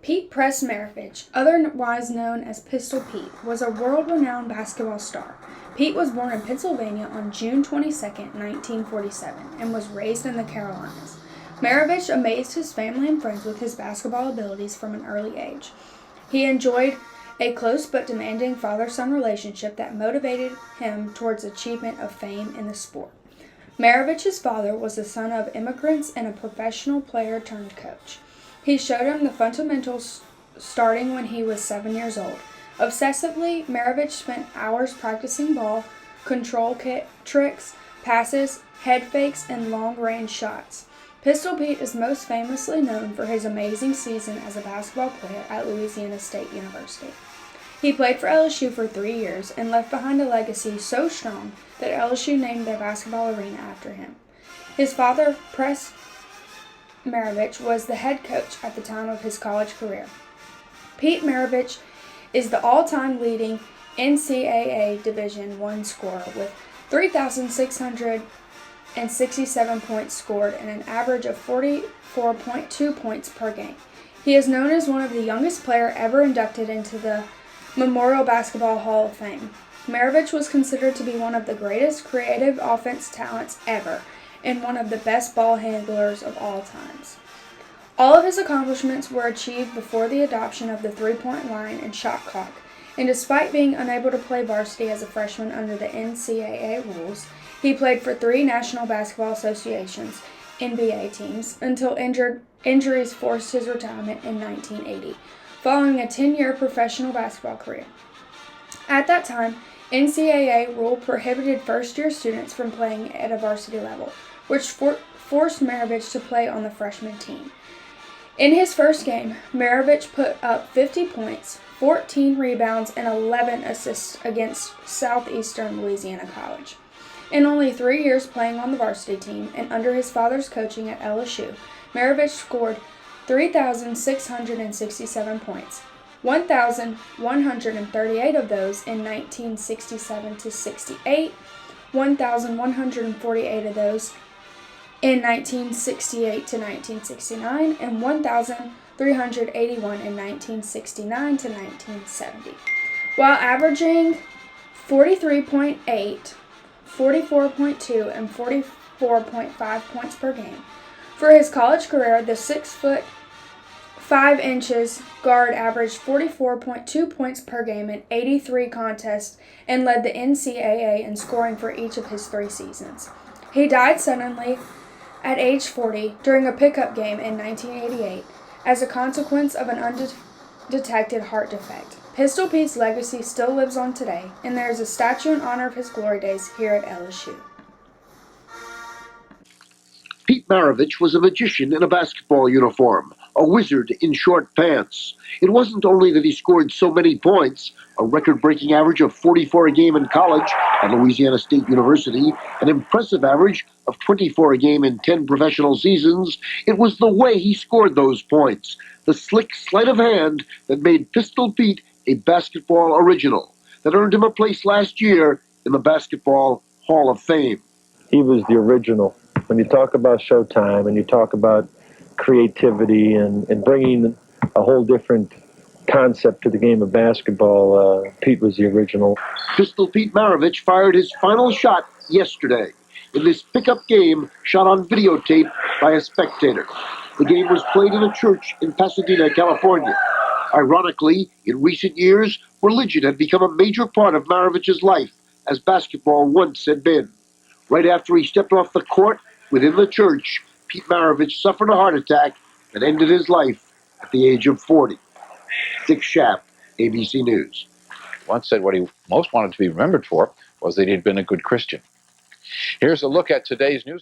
Pete Press Maravich, otherwise known as Pistol Pete, was a world-renowned basketball star. Pete was born in Pennsylvania on June 22, 1947, and was raised in the Carolinas. Maravich amazed his family and friends with his basketball abilities from an early age. He enjoyed a close but demanding father-son relationship that motivated him towards achievement of fame in the sport. Maravich's father was the son of immigrants and a professional player turned coach. He showed him the fundamentals starting when he was 7 years old. Obsessively, Maravich spent hours practicing ball, control tricks, passes, head fakes, and long-range shots. Pistol Pete is most famously known for his amazing season as a basketball player at Louisiana State University. He played for LSU for 3 years and left behind a legacy so strong that LSU named their basketball arena after him. His father, Press Maravich, was the head coach at the time of his college career. Pete Maravich is the all-time leading NCAA Division I scorer with 3,667 points scored and an average of 44.2 points per game. He is known as one of the youngest players ever inducted into the Memorial Basketball Hall of Fame. Maravich was considered to be one of the greatest creative offense talents ever and one of the best ball handlers of all times. All of his accomplishments were achieved before the adoption of the three-point line and shot clock, and despite being unable to play varsity as a freshman under the NCAA rules, he played for 3 National Basketball Associations NBA teams until injuries forced his retirement in 1980, following a 10-year professional basketball career. At that time, NCAA rule prohibited first-year students from playing at a varsity level, which forced Maravich to play on the freshman team. In his first game, Maravich put up 50 points, 14 rebounds, and 11 assists against Southeastern Louisiana College. In only 3 years playing on the varsity team and under his father's coaching at LSU, Maravich scored 3,667 points, 1,138 of those in 1967-68, 1,148 of those in 1968-1969, and 1,381 in 1969-1970, while averaging 43.8, 44.2, and 44.5 points per game. For his college career, the 6'5" guard averaged 44.2 points per game in 83 contests and led the NCAA in scoring for each of his 3 seasons. He died suddenly at age 40 during a pickup game in 1988 as a consequence of an undetected heart defect. Pistol Pete's legacy still lives on today, and there is a statue in honor of his glory days here at LSU. Pete Maravich was a magician in a basketball uniform, a wizard in short pants. It wasn't only that he scored so many points, a record-breaking average of 44 a game in college at Louisiana State University, an impressive average of 24 a game in 10 professional seasons. It was the way he scored those points, the slick sleight of hand that made Pistol Pete a basketball original, that earned him a place last year in the Basketball Hall of Fame. He was the original. When you talk about Showtime and you talk about creativity and bringing a whole different concept to the game of basketball, Pete was the original. Pistol Pete Maravich fired his final shot yesterday in this pickup game shot on videotape by a spectator. The game was played in a church in Pasadena, California. Ironically, in recent years, religion had become a major part of Maravich's life, as basketball once had been. Right after he stepped off the court within the church, Pete Maravich suffered a heart attack and ended his life at the age of 40. Dick Schaap, ABC News. Once said what he most wanted to be remembered for was that he had been a good Christian. Here's a look at today's news.